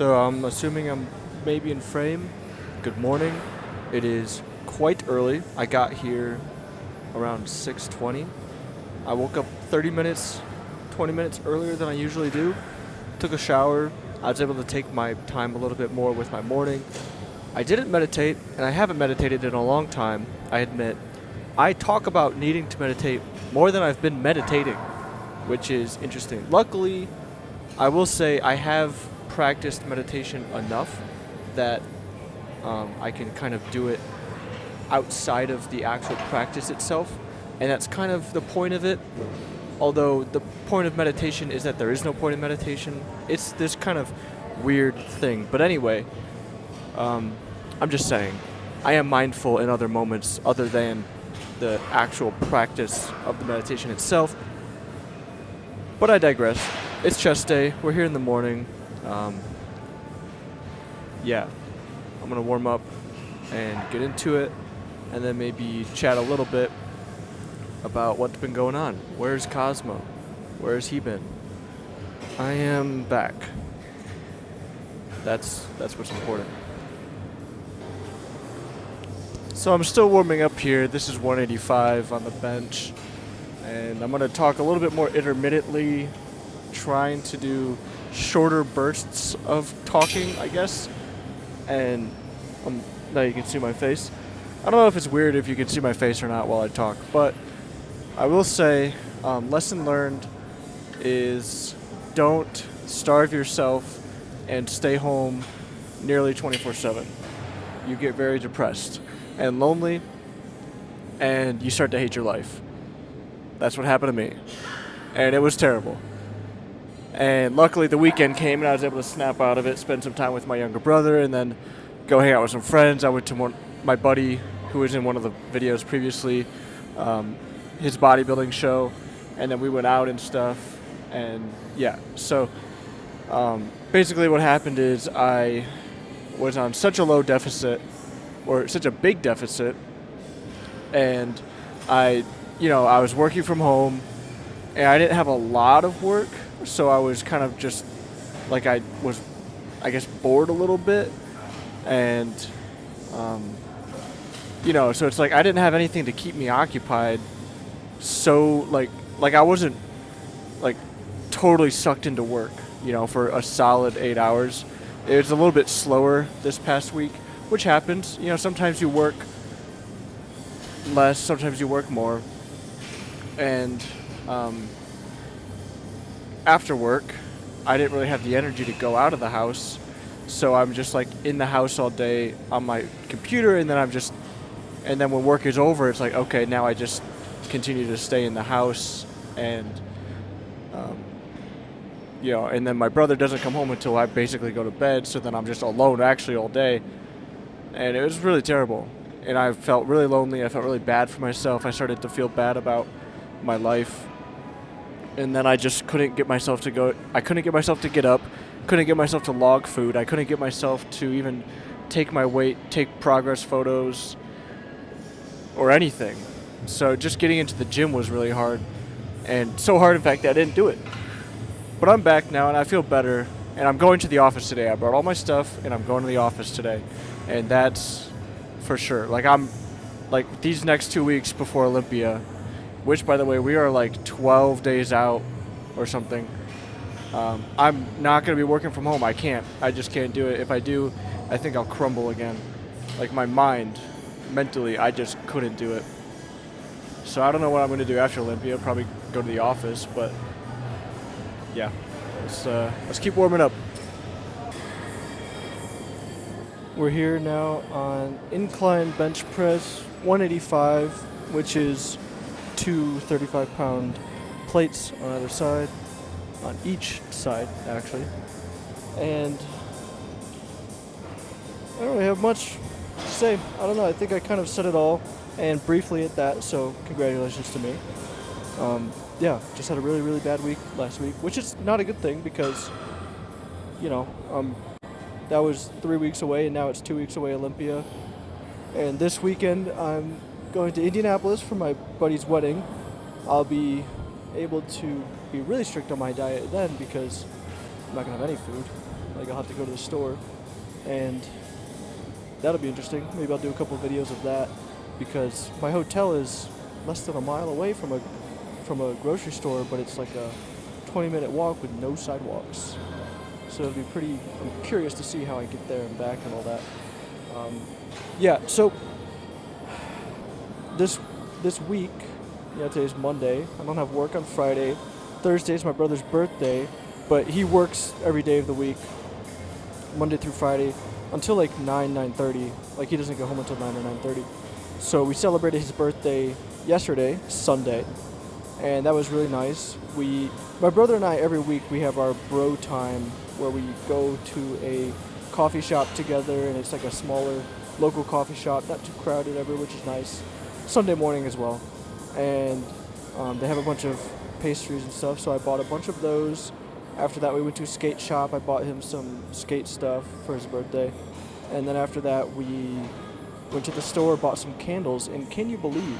So I'm assuming I'm maybe in frame. Good morning. It is quite early. I got here around 6:20. I woke up 30 minutes, 20 minutes earlier than I usually do. Took a shower. I was able to take my time a little bit more with my morning. I didn't meditate, and I haven't meditated in a long time, I admit. I talk about needing to meditate more than I've been meditating, which is interesting. Luckily, I will say I have practiced meditation enough that I can kind of do it outside of the actual practice itself, and that's kind of the point of it. Although the point of meditation is that there is no point in meditation. It's this kind of weird thing. But anyway, I'm just saying, I am mindful in other moments other than the actual practice of the meditation itself. But I digress. It's chest day. We're here in the morning. Yeah, I'm going to warm up and get into it, and then maybe chat a little bit about what's been going on. Where's Cosmo? Where has he been? I am back. That's what's important. So I'm still warming up here. This is 185 on the bench, and I'm going to talk a little bit more intermittently, trying to do shorter bursts of talking, I guess. And now you can see my face. I don't know if it's weird if you can see my face or not while I talk, but I will say, lesson learned is don't starve yourself and stay home nearly 24/7. You get very depressed and lonely, and you start to hate your life. That's what happened to me, and it was terrible. And luckily the weekend came and I was able to snap out of it, spend some time with my younger brother, and then go hang out with some friends. I went to my buddy who was in one of the videos previously, his bodybuilding show, and then we went out and stuff. And yeah, so basically what happened is I was on such a low deficit, or such a big deficit, and I was working from home, and I didn't have a lot of work, so I was kind of just like, I was, I guess, bored a little bit, and so it's like I didn't have anything to keep me occupied, so like I wasn't like totally sucked into work, for a solid 8 hours. It was a little bit slower this past week, which happens. Sometimes you work less, sometimes you work more. And after work, I didn't really have the energy to go out of the house, so I'm just like in the house all day on my computer, and then when work is over, it's like, okay, now I just continue to stay in the house, and and then my brother doesn't come home until I basically go to bed, so then I'm just alone actually all day, and it was really terrible, and I felt really lonely. I felt really bad for myself. I started to feel bad about my life, and then I just couldn't get myself to go. I couldn't get myself to get up, couldn't get myself to log food. I couldn't get myself to even take my weight, take progress photos, or anything. So just getting into the gym was really hard, and so hard, in fact, that I didn't do it. But I'm back now, and I feel better, and I'm going to the office today. I brought all my stuff, and I'm going to the office today, and that's for sure. Like these next 2 weeks before Olympia, which, by the way, we are like 12 days out or something. I'm not going to be working from home. I can't. I just can't do it. If I do, I think I'll crumble again. Like my mind, mentally, I just couldn't do it. So I don't know what I'm going to do after Olympia. Probably go to the office, but yeah, let's keep warming up. We're here now on incline bench press 185, which is two 35-pound plates on either side, on each side actually, and I don't really have much to say. I don't know, I think I kind of said it all, and briefly at that, so congratulations to me. Yeah, just had a really, really bad week last week, which is not a good thing because, that was 3 weeks away, and now it's 2 weeks away, Olympia. And this weekend, I'm going to Indianapolis for my buddy's wedding. I'll be able to be really strict on my diet then because I'm not going to have any food. Like, I'll have to go to the store, and that'll be interesting. Maybe I'll do a couple of videos of that, because my hotel is less than a mile away from a grocery store, but it's like a 20-minute walk with no sidewalks. So it'll be pretty. I'm curious to see how I get there and back and all that. Yeah. So this week, today's Monday. I don't have work on Friday. Thursday's my brother's birthday, but he works every day of the week, Monday through Friday, until like 9:30. Like, he doesn't go home until 9 or 9:30. So we celebrated his birthday yesterday, Sunday, and that was really nice. My brother and I, every week, we have our bro time where we go to a coffee shop together, and it's like a smaller local coffee shop, not too crowded ever, which is nice. Sunday morning as well. And they have a bunch of pastries and stuff, so I bought a bunch of those. After that, we went to a skate shop. I bought him some skate stuff for his birthday. And then after that, we went to the store, bought some candles, and can you believe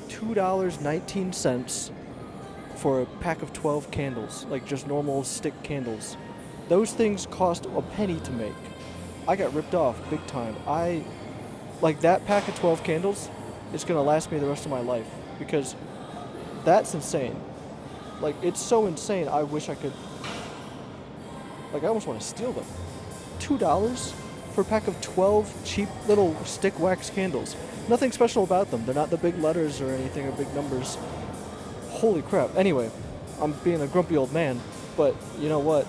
$2.19 for a pack of 12 candles, like just normal stick candles. Those things cost a penny to make. I got ripped off big time. Like, that pack of 12 candles is gonna last me the rest of my life, because that's insane. Like, it's so insane. I wish I could, like, I almost want to steal them. $2 for a pack of 12 cheap little stick wax candles. Nothing special about them. They're not the big letters or anything or big numbers. Holy crap. Anyway, I'm being a grumpy old man, but you know what?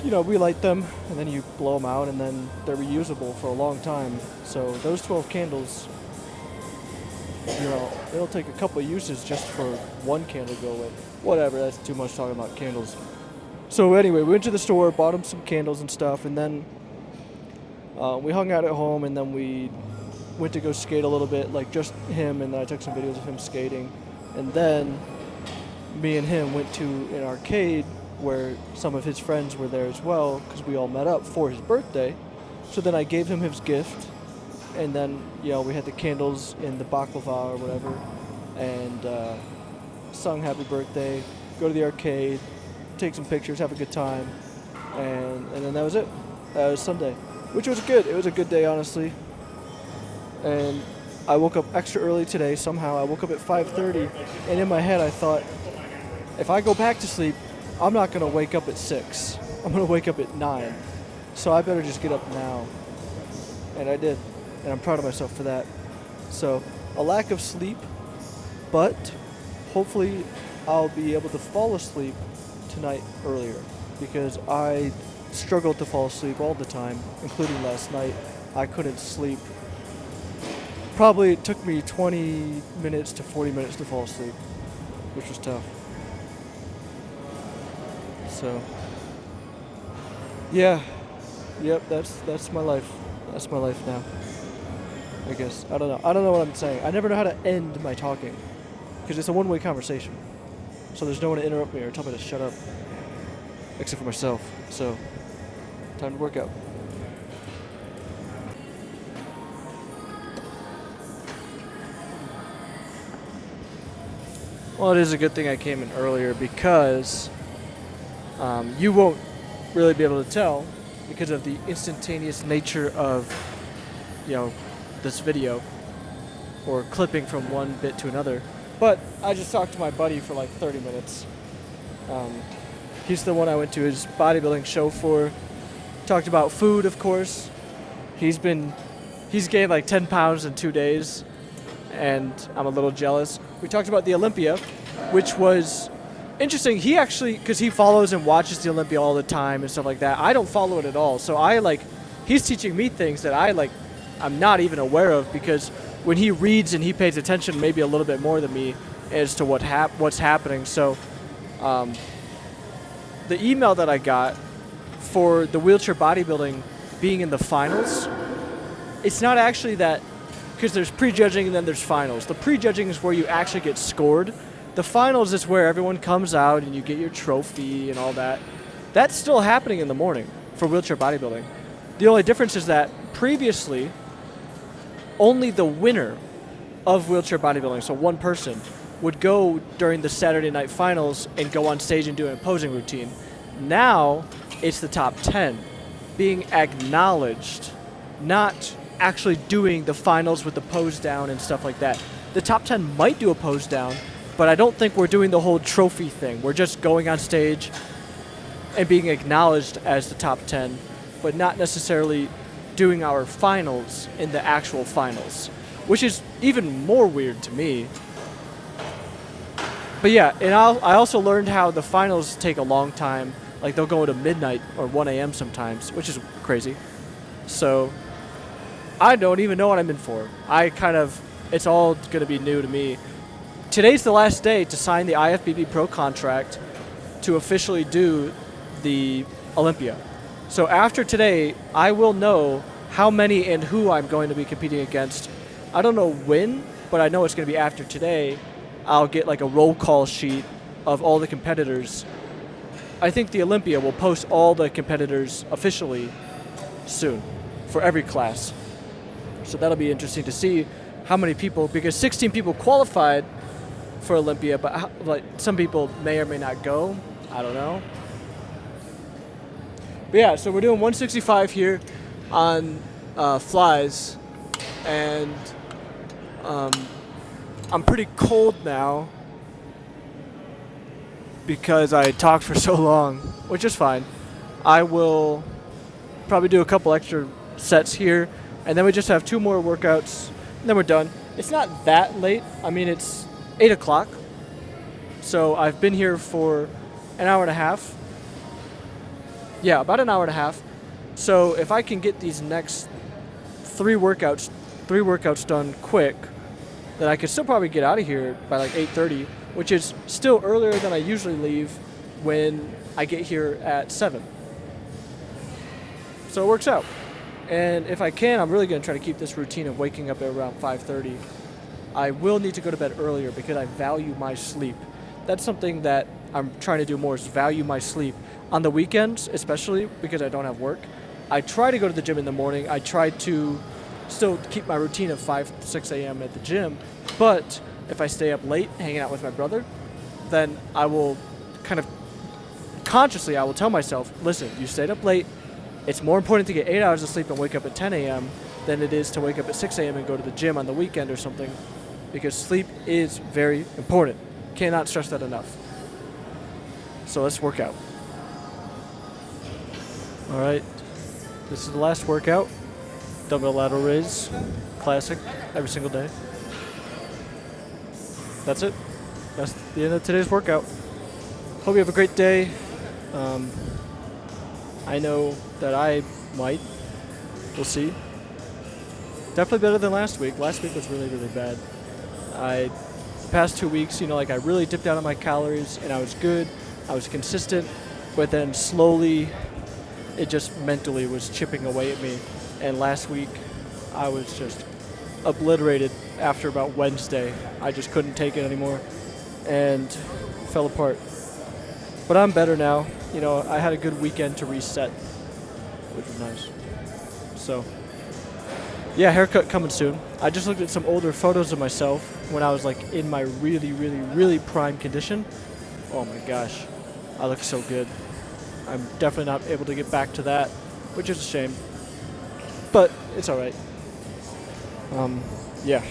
We light them, and then you blow them out, and then they're reusable for a long time. So those 12 candles, it'll take a couple of uses just for one candle to go away. Whatever, that's too much talking about candles. So anyway, we went to the store, bought him some candles and stuff, and then we hung out at home, and then we went to go skate a little bit, like just him, and then I took some videos of him skating. And then me and him went to an arcade where some of his friends were there as well, because we all met up for his birthday. So then I gave him his gift, and then, we had the candles in the baklava or whatever, and sung happy birthday, go to the arcade, take some pictures, have a good time, and then that was it. That was Sunday, which was good. It was a good day, honestly. And I woke up extra early today somehow. I woke up at 5:30, and in my head I thought, if I go back to sleep, I'm not going to wake up at 6. I'm going to wake up at 9. So I better just get up now. And I did. And I'm proud of myself for that. So, a lack of sleep, but hopefully I'll be able to fall asleep tonight earlier, because I struggled to fall asleep all the time, including last night. I couldn't sleep. Probably it took me 20 minutes to 40 minutes to fall asleep, which was tough. So, yeah, yep, that's my life. That's my life now, I guess. I don't know what I'm saying. I never know how to end my talking, because it's a one-way conversation. So there's no one to interrupt me or tell me to shut up, except for myself. So, time to work out. Well, it is a good thing I came in earlier, because you won't really be able to tell because of the instantaneous nature of, this video, or clipping from one bit to another. But I just talked to my buddy for like 30 minutes. He's the one I went to his bodybuilding show for. Talked about food, of course. He's gained like 10 pounds in 2 days, and I'm a little jealous. We talked about the Olympia, which was interesting. He actually, because he follows and watches the Olympia all the time and stuff like that. I don't follow it at all. So he's teaching me things that I'm not even aware of, because when he reads and he pays attention maybe a little bit more than me as to what's happening. So the email that I got for the wheelchair bodybuilding being in the finals, it's not actually that, because there's prejudging and then there's finals. The prejudging is where you actually get scored. The finals is where everyone comes out and you get your trophy and all that. That's still happening in the morning for wheelchair bodybuilding. The only difference is that previously, only the winner of wheelchair bodybuilding, so one person, would go during the Saturday night finals and go on stage and do an posing routine. Now it's the top 10 being acknowledged, not actually doing the finals with the pose down and stuff like that. The top 10 might do a pose down, but I don't think we're doing the whole trophy thing. We're just going on stage and being acknowledged as the top 10, but not necessarily doing our finals in the actual finals, which is even more weird to me. But yeah, and I also learned how the finals take a long time. Like they'll go to midnight or 1 a.m. sometimes, which is crazy. So I don't even know what I'm in for. It's all going to be new to me. Today's the last day to sign the IFBB Pro contract to officially do the Olympia. So after today, I will know how many and who I'm going to be competing against. I don't know when, but I know it's going to be after today. I'll get like a roll call sheet of all the competitors. I think the Olympia will post all the competitors officially soon for every class. So that'll be interesting to see how many people, because 16 people qualified for Olympia, but like some people may or may not go. I don't know. But yeah, so we're doing 165 here on flies, and I'm pretty cold now because I talked for so long, which is fine. I will probably do a couple extra sets here, and then we just have 2 more workouts, and then we're done. It's not that late. I mean, it's 8 o'clock, so I've been here for an hour and a half. Yeah, about an hour and a half. So if I can get these next 3 workouts done quick, then I could still probably get out of here by like 8:30, which is still earlier than I usually leave when I get here at 7. So it works out. And if I can, I'm really going to try to keep this routine of waking up at around 5:30. I will need to go to bed earlier because I value my sleep. That's something that I'm trying to do more, is value my sleep. On the weekends, especially because I don't have work, I try to go to the gym in the morning. I try to still keep my routine of 5 to 6 a.m. at the gym. But if I stay up late hanging out with my brother, then I will kind of consciously, I will tell myself, listen, you stayed up late. It's more important to get 8 hours of sleep and wake up at 10 a.m. than it is to wake up at 6 a.m. and go to the gym on the weekend or something, because sleep is very important. Cannot stress that enough. So let's work out. All right, this is the last workout. Dumbbell lateral raise, classic, every single day. That's it. That's the end of today's workout. Hope you have a great day. I know that I might. We'll see. Definitely better than last week. Last week was really, really bad. The past 2 weeks, I really dipped down on my calories, and I was good. I was consistent, but then slowly it just mentally was chipping away at me. And last week I was just obliterated after about Wednesday. I just couldn't take it anymore and fell apart. But I'm better now. I had a good weekend to reset, which was nice. So, yeah, haircut coming soon. I just looked at some older photos of myself when I was like in my really, really, really prime condition. Oh my gosh, I look so good. I'm definitely not able to get back to that, which is a shame. But it's all right. Yeah.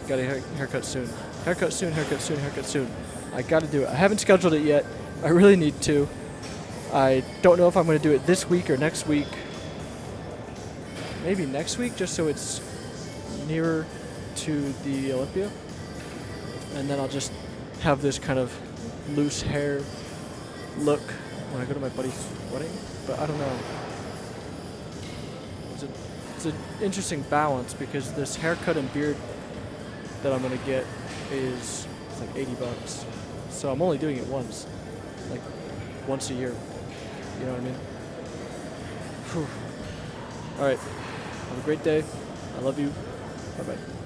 Got a haircut soon. Haircut soon, haircut soon, haircut soon. I got to do it. I haven't scheduled it yet. I really need to. I don't know if I'm going to do it this week or next week. Maybe next week, just so it's nearer to the Olympia. And then I'll just have this kind of loose hair look when I go to my buddy's wedding. But I don't know. It's an interesting balance, because this haircut and beard that I'm going to get is like $80. So I'm only doing it once. Like once a year. You know what I mean? Whew. All right. Have a great day. I love you. Bye-bye.